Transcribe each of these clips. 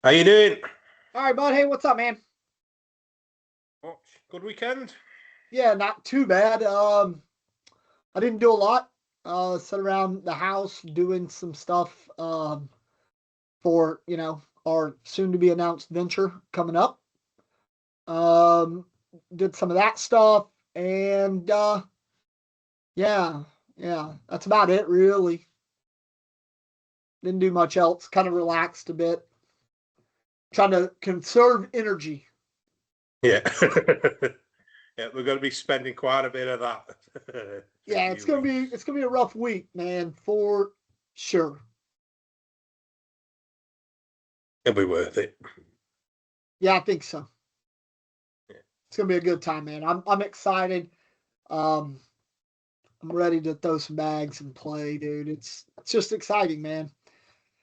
How you doing? All right, bud. Hey, what's up, man? What? Good weekend? Yeah, not too bad. I didn't do a lot. Sat around the house doing some stuff for our soon to be announced venture coming up. Um, did some of that stuff, and yeah, yeah, that's about it really. Didn't do much else. Kind of relaxed a bit, trying to conserve energy. Yeah. Yeah, we're going to be spending quite a bit of that for a Yeah, few weeks. it's gonna be a rough week, man, for sure. It'll be worth it. Yeah, I think so. Yeah. It's gonna be a good time, man. I'm excited. Um, I'm ready to throw some bags and play, dude. It's just exciting, man.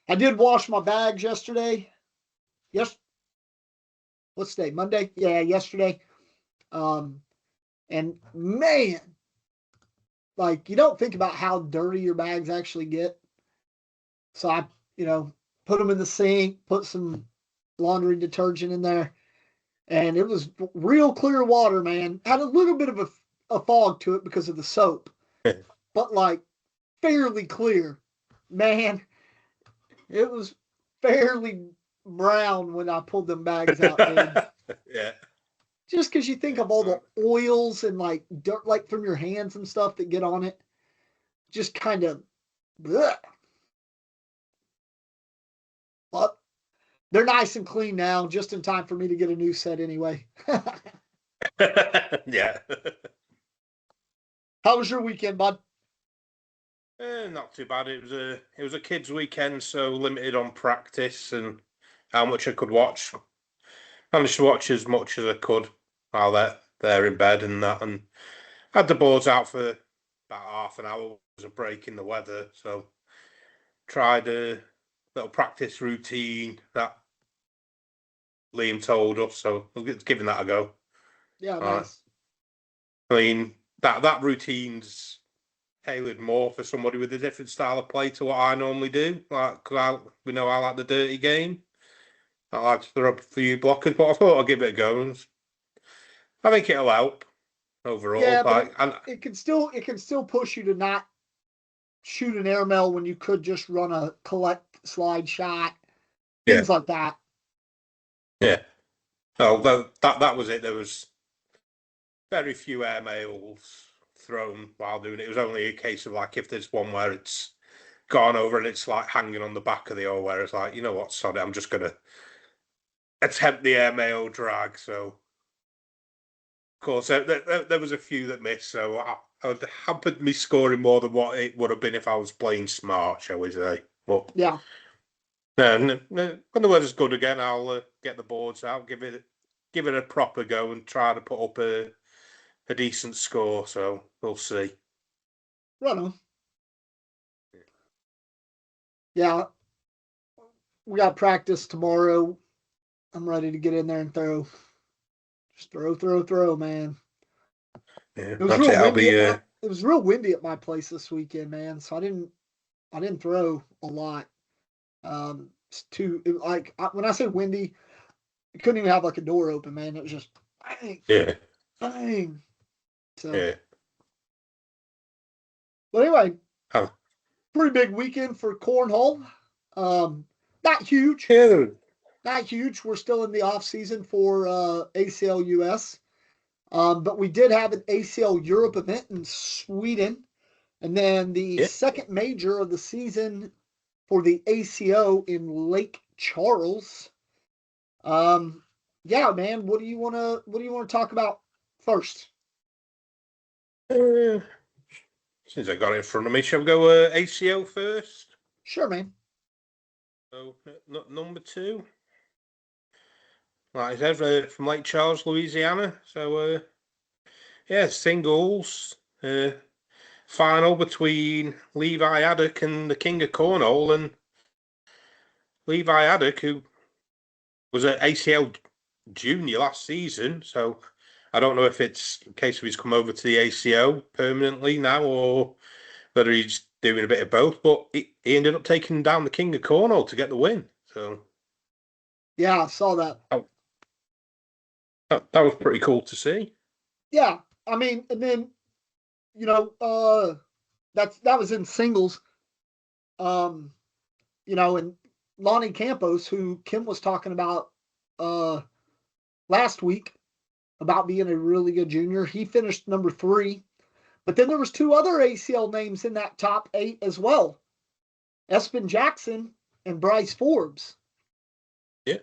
I did wash my bags yesterday. Yes, what's today? Monday? Yeah, yesterday. Um, and man, like you don't think about how dirty your bags actually get. So I, you know, put them in the sink, put some laundry detergent in there, and it was real clear water, man. Had a little bit of a fog to it because of the soap, but like fairly clear. Man, it was fairly brown when I pulled them bags out, dude. Yeah. Just because you think Yeah. of all the oils and like dirt, like from your hands and stuff that get on it, just kind of, but they're nice and clean now, just in time for me to get a new set anyway. Yeah. How was your weekend, bud? Not too bad. It was a kids' weekend, so limited on practice and how much I could watch. Managed to watch as much as I could while they're in bed and that, and had the boards out for about half an hour. Was a break in the weather, so tried a little practice routine that Liam told us, so we're giving that a go. Yeah, All right. nice. I mean, that routine's tailored more for somebody with a different style of play to what I normally do. Like, we know I like the dirty game. I like to throw up a few blockers, but I thought I'd give it a go. And I think it'll help overall. Yeah, but Like, and it can still push you to not shoot an airmail when you could just run a collect slide shot, yeah, things like that. yeah. Oh, that was it. There was very few airmails thrown while doing it. It was only a case of like if there's one where it's gone over and it's like hanging on the back of the O, where it's like, you know what, sorry, I'm just gonna attempt the airmail drag. So of course there was a few that missed, so I hampered me scoring more than what it would have been if I was playing smart, shall we say. But Yeah. when the weather's good again, I'll get the boards out, give it a proper go, and try to put up a decent score. So we'll see. Right on. Yeah. We got practice tomorrow. I'm ready to get in there and throw. Just throw, man. Yeah, It was that's real it. I'll windy be at my it was real windy at my place this weekend, man. So I didn't throw a lot. It's too like when I say windy, I couldn't even have like a door open, man. It was just bang, yeah, bang. So, yeah. but anyway, Oh, pretty big weekend for cornhole. Um, not huge, yeah, not huge. We're still in the off season for ACL US. But we did have an ACL Europe event in Sweden, and then the yeah. second major of the season for the ACO in Lake Charles. Um, yeah, man. What do you want to talk about first? Uh, since I got it in front of me, shall we go ACO first? Sure, man. So number two, like I said, from Lake Charles, Louisiana. So yeah, singles final between Levi Haddock and the King of Cornhole, and Levi Haddock, who was at ACL Junior last season. So I don't know if it's a case of he's come over to the ACO permanently now, or whether he's doing a bit of both. But he ended up taking down the King of Cornwall to get the win. So Yeah, I saw that. Oh, that was pretty cool to see. Yeah, I mean, and then that was in singles. Um, and Lonnie Campos, who Kim was talking about last week about being a really good junior, he finished number 3. But then there was 2 other ACL names in that top 8 as well. Espen Jackson and Bryce Forbes. Yeah.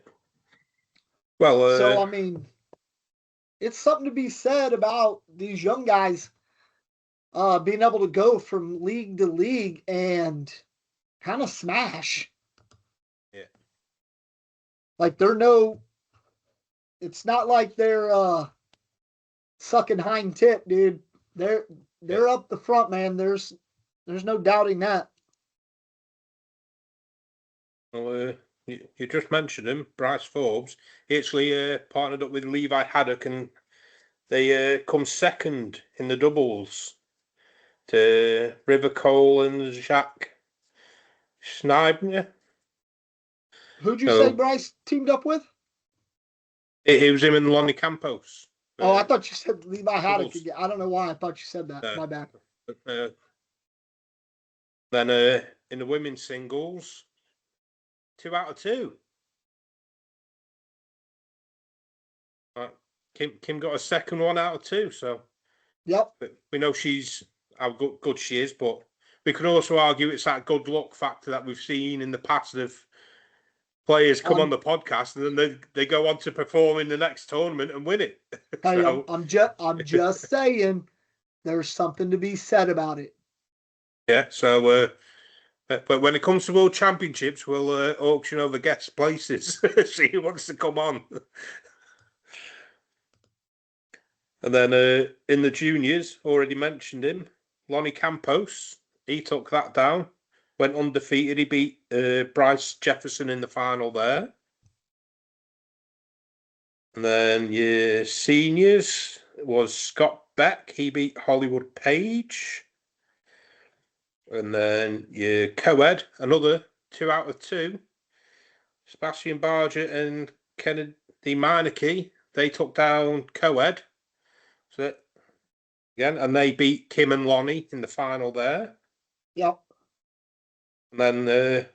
Well, So I mean, it's something to be said about these young guys being able to go from league to league and kind of smash. yeah. Like it's not like they're sucking hind tit, dude. They're Yeah. they're up the front, man. There's no doubting that. Well, you just mentioned him, Bryce Forbes. He actually partnered up with Levi Haddock, and they come second in the doubles to River Cole and Jacques Schneibner. Who'd you say So Bryce teamed up with? it was him and Lonnie Campos. Oh, I thought you said Levi Haddock Doubles. again. I don't know why I thought you said that. Uh, My bad. uh, then in the women's singles, 2 out of 2. Kim got a second 1 out of 2, so Yep. we know how good she is, but we can also argue it's that good luck factor that we've seen in the past of players come on the podcast and then they go on to perform in the next tournament and win it. Hey, So I'm just saying there's something to be said about it. yeah, so but when it comes to World Championships, we'll auction over guest places, see who wants to come on. And then in the juniors, already mentioned him, Lonnie Campos. He took that down, went undefeated. He beat Bryce Jefferson in the final there. And then your seniors was Scott Beck. He beat Hollywood Page. And then your co-ed, another 2 out of 2. Sebastian Barger and Kennedy Meineke. They took down co-ed. So again, and they beat Kim and Lonnie in the final there. Yep. And then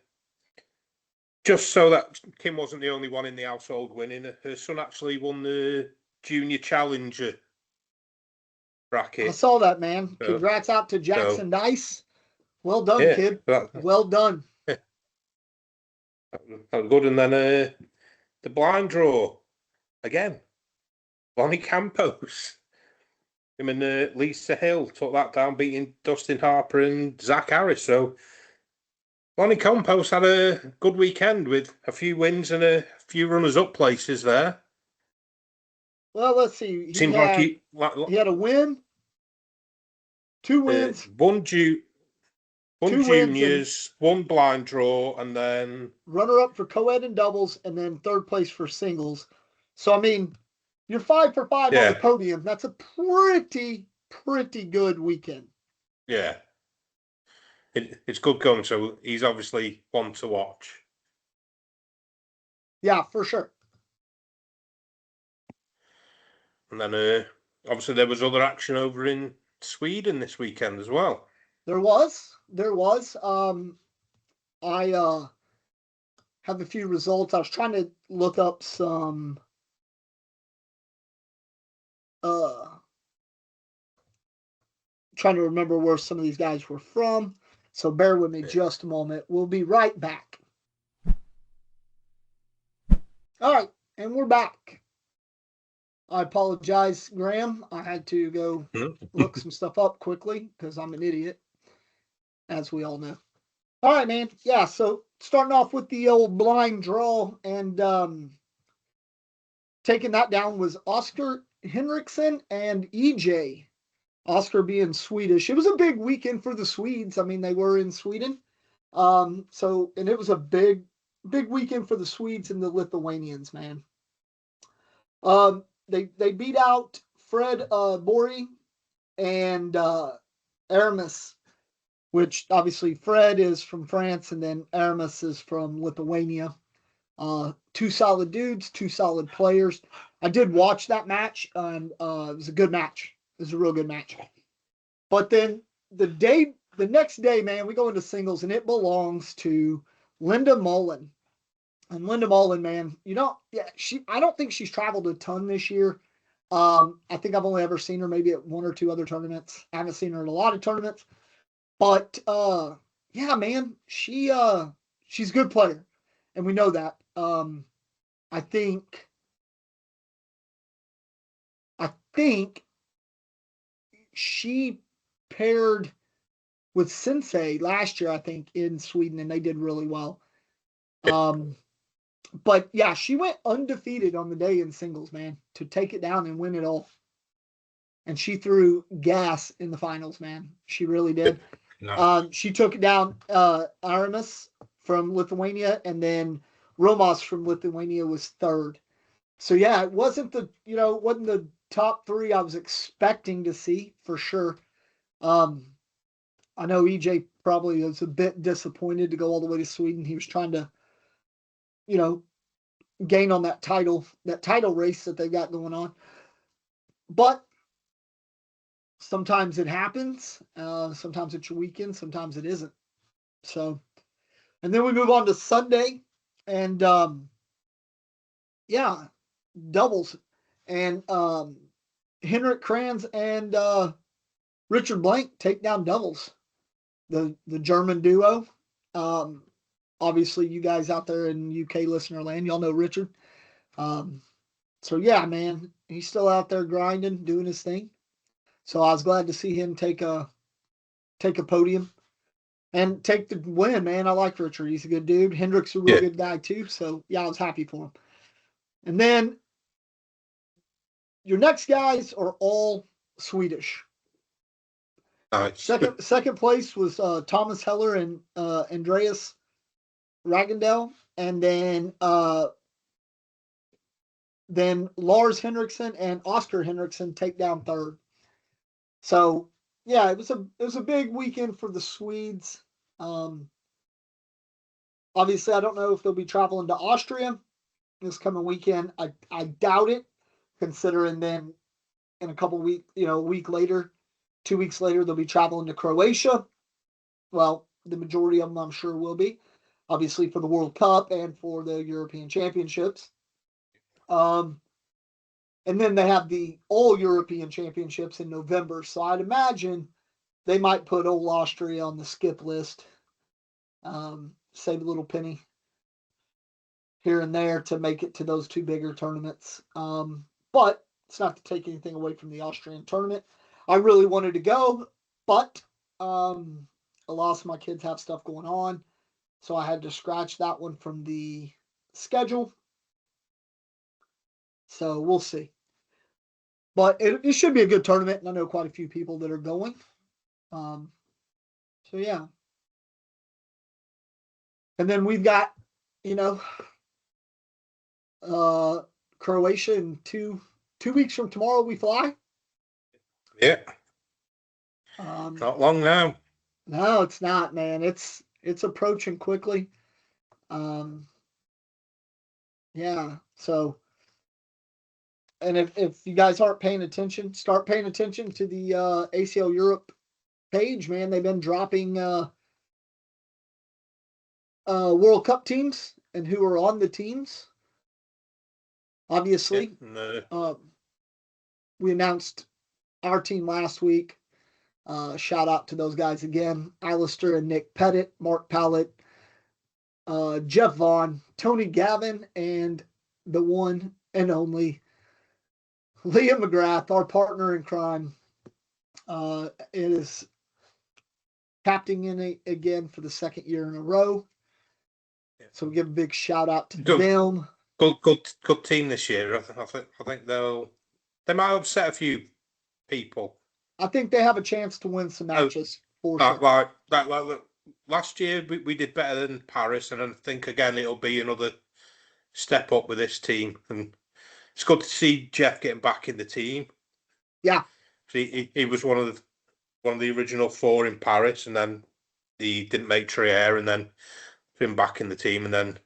just so that Kim wasn't the only one in the household winning, her son actually won the Junior Challenger bracket. I saw that, man. Congrats out to Jackson Dice. Well done, yeah, kid. Well done. That was good. And then the blind draw again. Lonnie Campos. Him and Lisa Hill took that down, beating Dustin Harper and Zach Harris. So Lonnie Campos had a good weekend with a few wins and a few runners-up places there. Well, let's see. Seems like he had a win, 2 wins, one 2 juniors, 1 blind draw, and then runner-up for co-ed and doubles, and then 3rd place for singles. So, I mean, you're 5 for 5 on the podium. That's a pretty good weekend. Yeah. It's good going, so he's obviously one to watch. Yeah, for sure. And then obviously there was other action over in Sweden this weekend as well. There was. I have a few results. I was trying to look up some trying to remember where some of these guys were from. So bear with me just a moment. We'll be right back. All right, and we're back. I apologize, Graham. I had to go look some stuff up quickly because I'm an idiot, as we all know. All right, man. Yeah, so starting off with the old blind draw and taking that down was Oscar Henriksen and EJ. Oscar being Swedish. It was a big weekend for the Swedes. I mean, they were in Sweden. And it was a big weekend for the Swedes and the Lithuanians, man. They beat out Fred Bori and Aramis, which obviously Fred is from France and then Aramis is from Lithuania. Two solid dudes, two solid players. I did watch that match, and it was a good match. It was a real good match. But then the next day, man, we go into singles, and it belongs to Linda Mullen. And Linda Mullen, man, I don't think she's traveled a ton this year. I think I've only ever seen her maybe at one or two other tournaments. I haven't seen her in a lot of tournaments, but yeah, man, she's a good player, and we know that. I think she paired with Sensei last year, I think, in Sweden, and they did really well. But yeah, she went undefeated on the day in singles, man, to take it down and win it all. And she threw gas in the finals, man. She really did. No. She took down Aramis from Lithuania, and then Romas from Lithuania was third. So yeah, it wasn't the top three I was expecting to see for sure. I know EJ probably was a bit disappointed to go all the way to Sweden. He was trying to, gain on that title race that they got going on. But sometimes it happens. Sometimes it's your weekend. Sometimes it isn't. So, and then we move on to Sunday, and yeah, doubles, and Henrik Kranz and Richard Blank take down doubles. The German duo. Obviously, you guys out there in UK listener land, y'all know Richard. So yeah, man, he's still out there grinding, doing his thing. So I was glad to see him take a podium and take the win, man. I like Richard. He's a good dude. Hendrick's a real good guy too. So yeah, I was happy for him. And then your next guys are all Swedish. Nice. Second place was Thomas Heller and Andreas Raggendell, and then Lars Henriksen and Oscar Henriksen take down third. So yeah, it was a big weekend for the Swedes. Obviously, I don't know if they'll be traveling to Austria this coming weekend. I doubt it, considering then in a couple weeks, a week later, 2 weeks later, they'll be traveling to Croatia. Well, the majority of them, I'm sure, will be, obviously, for the World Cup and for the European Championships. And then they have the All European Championships in November. So I'd imagine they might put old Austria on the skip list, save a little penny here and there to make it to those two bigger tournaments. But it's not to take anything away from the Austrian tournament. I really wanted to go, but a lot of my kids have stuff going on. So I had to scratch that one from the schedule. So we'll see. But it should be a good tournament, and I know quite a few people that are going. So yeah. And then we've got, Croatia in 2 weeks from tomorrow we fly. Yeah. Not long now. No, it's not, man. It's approaching quickly. Yeah. So, and if you guys aren't paying attention, start paying attention to the ACL Europe page, man. They've been dropping World Cup teams and who are on the teams. Obviously, we announced our team last week. Shout out to those guys again. Alistair and Nick Pettit, Mark Pallett, Jeff Vaughn, Tony Gavin, and the one and only Liam McGrath, our partner in crime. Is captaining it again for the second year in a row. So we give a big shout out to them. Good team this year. I think they might upset a few people. I think they have a chance to win some matches for sure. Like last year we did better than Paris, and I think again it'll be another step up with this team. And it's good to see Jeff getting back in the team. Yeah, he was one of the original four in Paris, and then he didn't make Trier, and then him back in the team, and then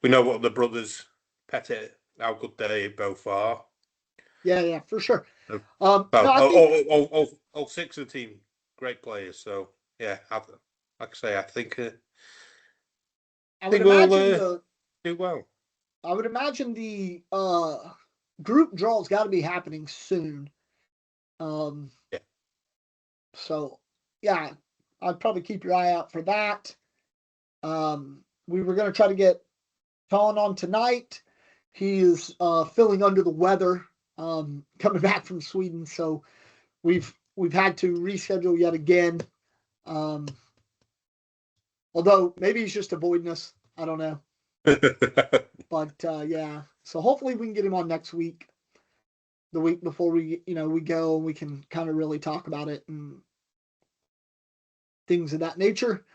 we know what the brothers Pettit, how good they both are. Yeah, for sure. No, I think all six of the team, great players. So yeah, like I say, I think I would we'll imagine do well. I would imagine the group draw's got to be happening soon. Yeah. So yeah, I'd probably keep your eye out for that. We were going to try to get Ton on tonight. He is feeling under the weather, coming back from Sweden, so we've had to reschedule yet again. Although maybe he's just avoiding us. I don't know. But yeah, so hopefully we can get him on next week, the week before we go, and we can kind of really talk about it and things of that nature.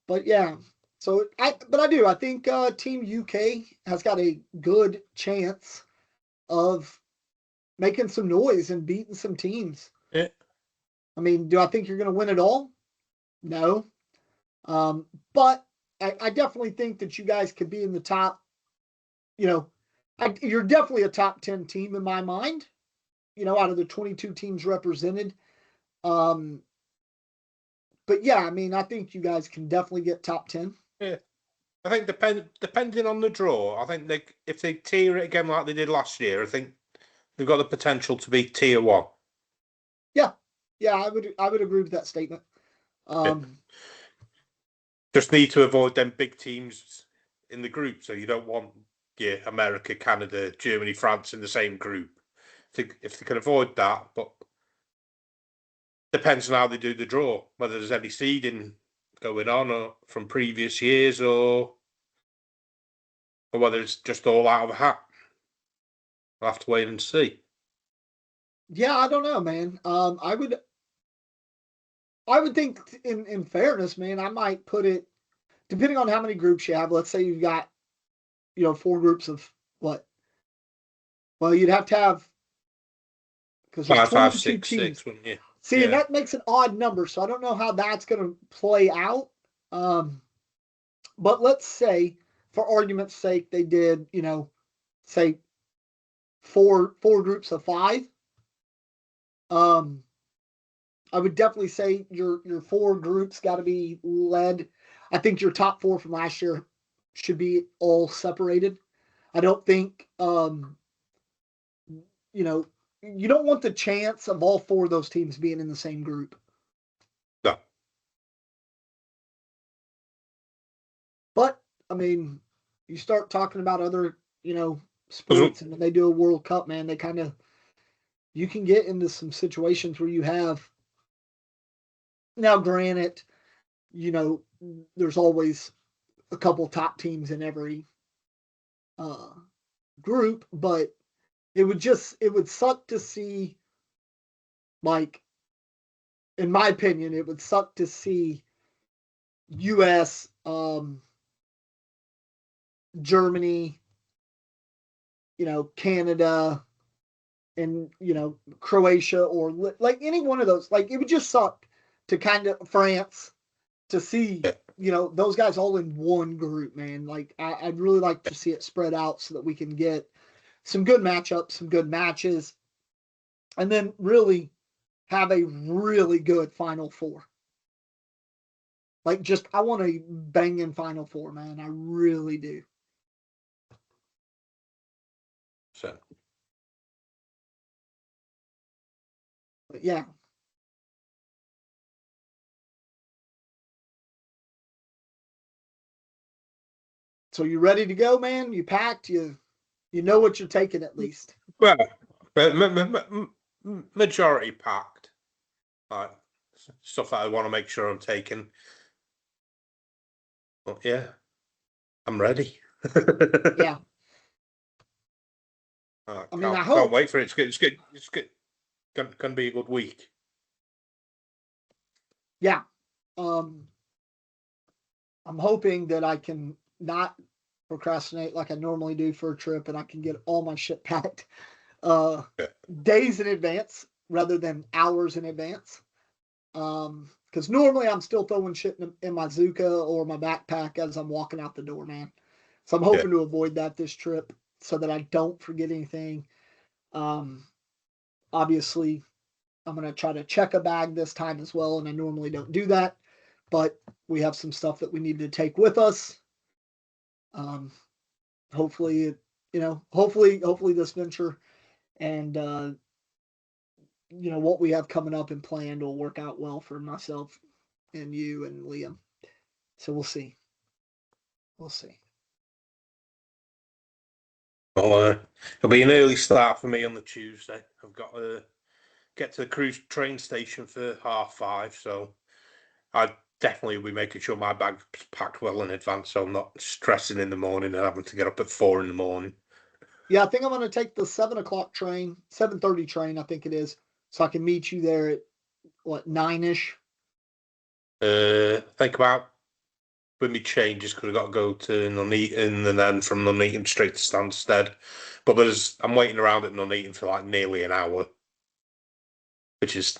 But yeah, so I think Team UK has got a good chance of making some noise and beating some teams. Yeah. I mean, do I think you're going to win it all? No. But I definitely think that you guys could be in the top, you're definitely a top 10 team in my mind, out of the 22 teams represented. But yeah, I mean, I think you guys can definitely get top 10. Yeah. I think depending on the draw, I think if they tier it again like they did last year, I think they've got the potential to be tier 1. Yeah, I would agree with that statement. Just need to avoid them big teams in the group. So you don't want America, Canada, Germany, France in the same group. If they can avoid that, but depends on how they do the draw, whether there's any seeding going on or from previous years or whether it's just all out of a hat. We'll have to wait and see. Yeah, I don't know, man. I would think in fairness, man, I might put it, depending on how many groups you have. Let's say you've got, 4 groups of what? Well, you'd have to have, because there's 5, 22 6, teams. 6, wouldn't you? See, and that makes an odd number, so I don't know how that's going to play out. But let's say, for argument's sake, they did, say four groups of 5. I would definitely say your 4 groups got to be led. I think your top 4 from last year should be all separated. I don't think you don't want the chance of all 4 of those teams being in the same group. No. But I mean, you start talking about other, sports, and when they do a World Cup, man, they kind of, you can get into some situations where you have, now granted, there's always a couple top teams in every group, but it would suck to see, like, in my opinion, it would suck to see US, Germany, Canada, and Croatia, or like any one of those. Like, it would just suck to kind of France to see those guys all in one group, man. Like, I'd really like to see it spread out so that we can get some good matchups, some good matches, and then really have a really good Final Four. Like, just, I want a banging Final Four, man. I really do. So. But yeah. So you ready to go, man? You packed? You know what you're taking at least. Well, majority packed. Like, stuff that I want to make sure I'm taking. But yeah, I'm ready. Yeah. I hope. Can't wait for it. It's good. It's good. Going to be a good week. Yeah. I'm hoping that I can not procrastinate like I normally do for a trip, and I can get all my shit packed days in advance rather than hours in advance. Because normally I'm still throwing shit in my Zuka or my backpack as I'm walking out the door, man. So I'm hoping to avoid that this trip so that I don't forget anything. Obviously, I'm going to try to check a bag this time as well, and I normally don't do that, but we have some stuff that we need to take with us. Hopefully, hopefully this venture and what we have coming up and planned will work out well for myself and you and Liam. So we'll see. We'll see. Well, it'll be an early start for me on the Tuesday. I've got to get to the cruise train station for 5:30, so I definitely will be making sure my bag's packed well in advance, so I'm not stressing in the morning and having to get up at 4 in the morning. Yeah, I think I'm going to take the 7:00 train, 7:30 train, I think it is, so I can meet you there at what 9ish. Think about with me changes because I've got to go to Nuneaton and then from Nuneaton straight to Stansted. But I'm waiting around at Nuneaton for like nearly an hour, which is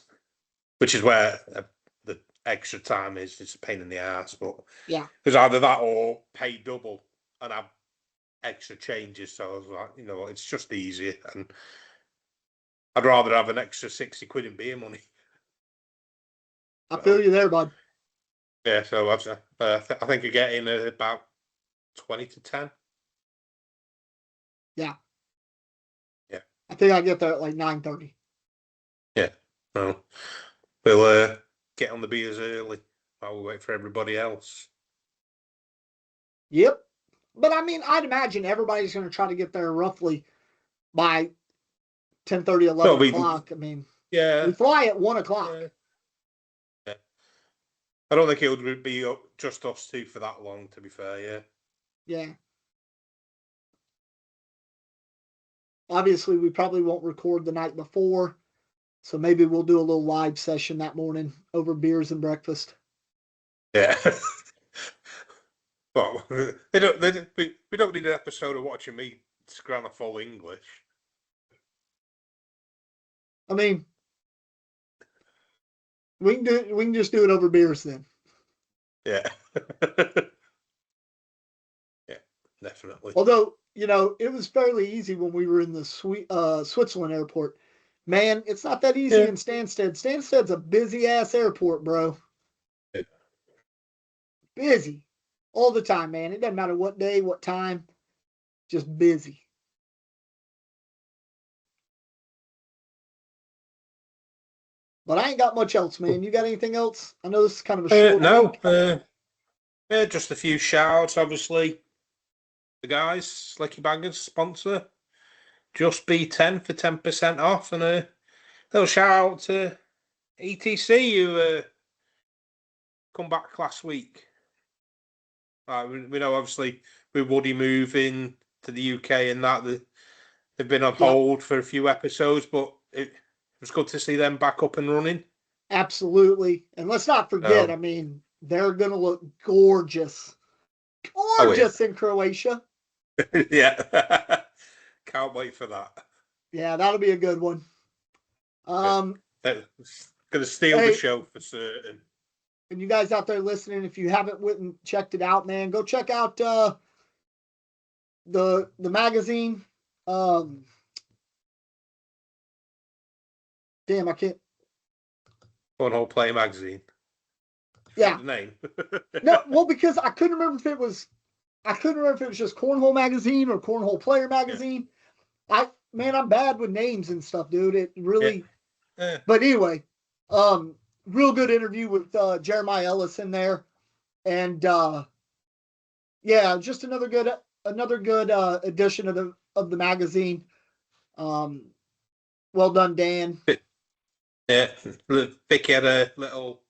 where the extra time is. It's a pain in the ass, but yeah, there's either that or pay double and have extra changes. So I was like, it's just easier, and I'd rather have an extra 60 quid in beer money. I feel you there, bud. Yeah, so I think I get in at about 20 to 10. Yeah. Yeah. I think I get there at like 9:30. Yeah. So we'll get on the beers early while we wait for everybody else. Yep. But I mean, I'd imagine everybody's going to try to get there roughly by 10:30, 11 o'clock. I mean, yeah, we fly at 1:00. Yeah. I don't think it would be just us two for that long, to be fair, yeah. Yeah. Obviously, we probably won't record the night before, so maybe we'll do a little live session that morning over beers and breakfast. Yeah. Well, we don't need an episode of watching me scran a full English. I mean, we can just do it over beers then. Yeah. Yeah, definitely. Although, it was fairly easy when we were in the Switzerland airport. Man, it's not that easy in Stansted. Stansted's a busy ass airport, bro. Yeah. Busy all the time, man. It doesn't matter what day, what time, just busy. But I ain't got much else, man. You got anything else? I know this is kind of a short no. Just a few shout-outs, obviously. The guys, Slicky Bangers sponsor. Just B10 for 10% off, and a little shout out to ETC who come back last week. We know obviously with Woody moving to the UK and that they've been on hold for a few episodes, but it was good to see them back up and running. Absolutely, and let's not forget. I mean, they're gonna look gorgeous, in Croatia. Yeah. Can't wait for that. Yeah, that'll be a good one. Gonna steal the show for certain. And you guys out there listening, if you haven't went and checked it out, man, go check out the magazine. Damn, I can't. Cornhole Play magazine. Yeah. The name. No, well, because I couldn't remember if it was just Cornhole Magazine or Cornhole Player Magazine. Yeah. I'm bad with names and stuff, dude. It really. Yeah. But anyway, real good interview with Jeremiah Ellis in there, and just another good edition of the magazine. Well done, Dan. Yeah, Vicky had a little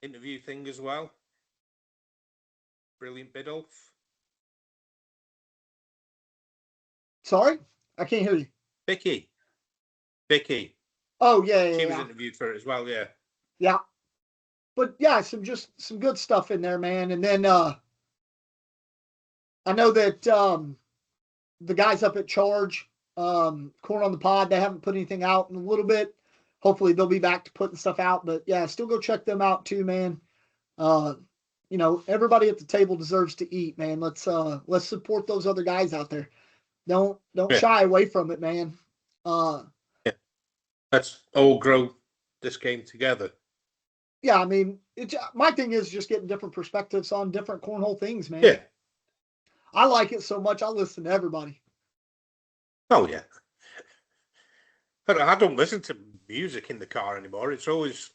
interview thing as well. Brilliant Biddulph. Sorry, I can't hear you. Vicky. Oh yeah, she was interviewed for it as well. Yeah. Yeah, but yeah, some good stuff in there, man. And then I know that the guys up at Charge, Corn on the Pod, they haven't put anything out in a little bit. Hopefully they'll be back to putting stuff out. But yeah, still go check them out too, man. everybody at the table deserves to eat, man. Let's support those other guys out there. Don't shy away from it, man. Yeah. Let's all grow this game together. Yeah, I mean, my thing is just getting different perspectives on different cornhole things, man. Yeah. I like it so much. I listen to everybody. Oh yeah. But I don't listen to music in the car anymore. It's always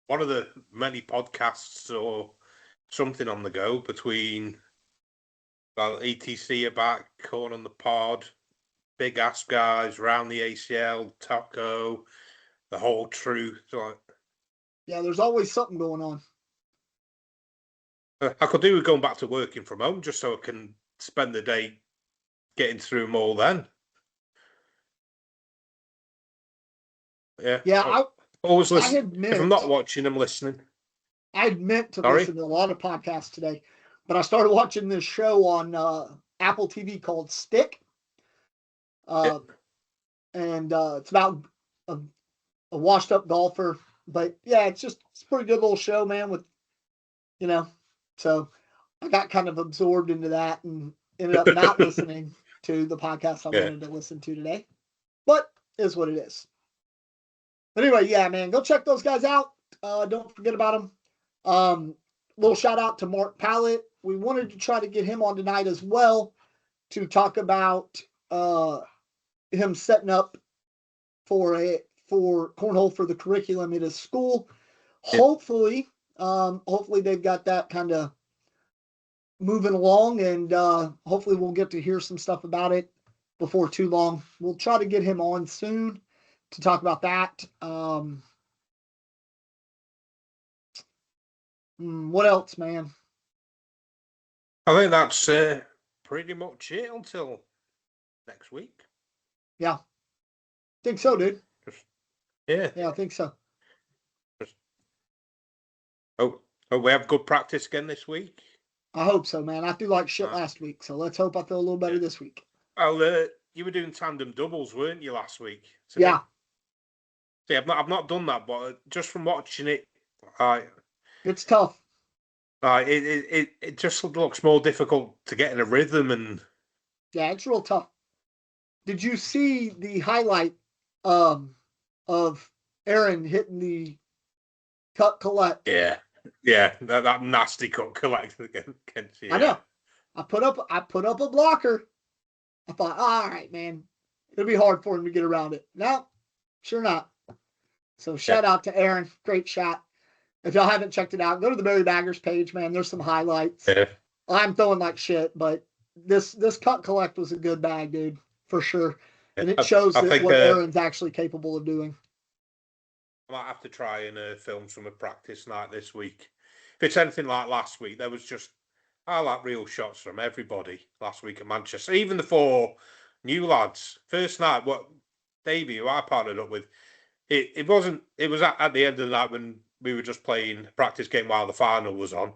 one of the many podcasts or something on the go between ETC are back, Corn on the Pod, Big Ass Guys, Round the ACL, Taco, The Whole Truth. Yeah, there's always something going on. I could do with going back to working from home just so I can spend the day getting through them all then. Yeah. Yeah, always listen. admit, if I'm not watching, I'm listening. I had meant to listen to a lot of podcasts today, but I started watching this show on Apple TV called Stick. And it's about a washed up golfer. But yeah, it's a pretty good little show, man, with, so I got kind of absorbed into that and ended up not listening to the podcast I wanted to listen to today. But it is what it is. But anyway, yeah, man, go check those guys out. Don't forget about them. Little shout out to Mark Pallett. We wanted to try to get him on tonight as well to talk about him setting up for cornhole for the curriculum at his school. Hopefully they've got that kind of moving along, and hopefully we'll get to hear some stuff about it before too long. We'll try to get him on soon to talk about that. What else, man? I think that's pretty much it until next week. Yeah. Think so, dude. Yeah, I think so. Oh, we have good practice again this week. I hope so, man. I threw like shit last week, so let's hope I feel a little better this week. Oh, you were doing tandem doubles, weren't you, last week? So yeah. See, I've not done that, but just from watching it, it's tough. It just looks more difficult to get in a rhythm, and yeah, it's real tough. Did you see the highlight of Aaron hitting the cut collect? Yeah, that nasty cut collect against you. I know. I put up a blocker. I thought, all right, man, it'll be hard for him to get around it. No, sure not. So shout out to Aaron. Great shot. If y'all haven't checked it out, go to the Barry Baggers page, man. There's some highlights. Yeah. I'm throwing like shit, but this cut collect was a good bag, dude, for sure. And it shows what Aaron's actually capable of doing. I might have to try and film some of practice night this week. If it's anything like last week, there was just real shots from everybody last week at Manchester. Even the 4 new lads. First night, what Davey, who I partnered up with, it was at the end of the night when we were just playing a practice game while the final was on.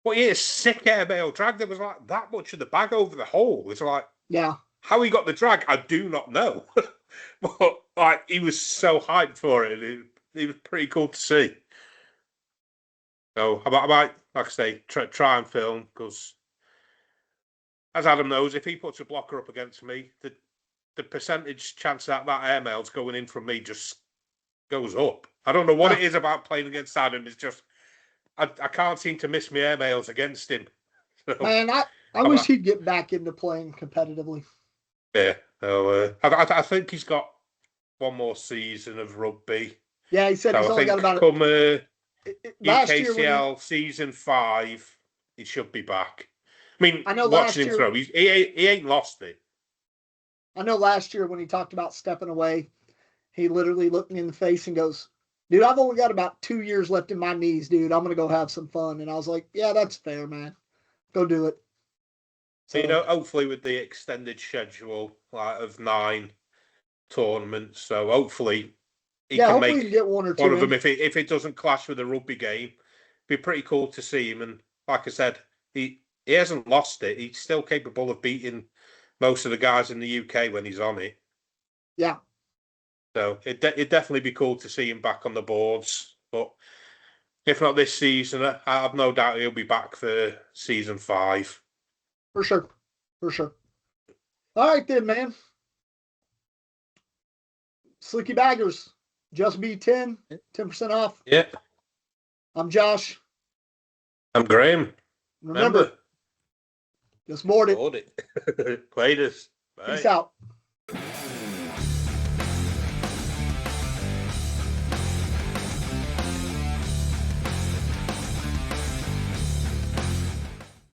But he hit a sick airmail drag. There was like that much of the bag over the hole. It's like, yeah. How he got the drag, I do not know. But like, he was so hyped for it. It was pretty cool to see. So I might, like I say, try and film, because as Adam knows, if he puts a blocker up against me, the percentage chance that airmail's going in from me just goes up. I don't know what it is about playing against Adam. It's just I can't seem to miss my airmails against him. So, man, I wish he'd get back into playing competitively. Yeah, so, I think he's got one more season of rugby. Yeah, he said he's only got about UKCL season 5, he should be back. I mean, watching him throw, he ain't lost it. I know last year when he talked about stepping away, he literally looked me in the face and goes, dude, I've only got about 2 years left in my knees, dude. I'm going to go have some fun. And I was like, yeah, that's fair, man. Go do it. So, hopefully with the extended schedule of 9 tournaments, so hopefully he can make get one or two of them if it doesn't clash with the rugby game. Be pretty cool to see him. And like I said, he hasn't lost it. He's still capable of beating most of the guys in the UK when he's on it. Yeah. So it'd definitely be cool to see him back on the boards. But If not this season, I have no doubt he'll be back for season 5. For sure. For sure. All right, then, man. Slicky Baggers. Just be 10% off. Yeah. I'm Josh. I'm Graham. Remember, just board it. Latest. Peace Bye. out.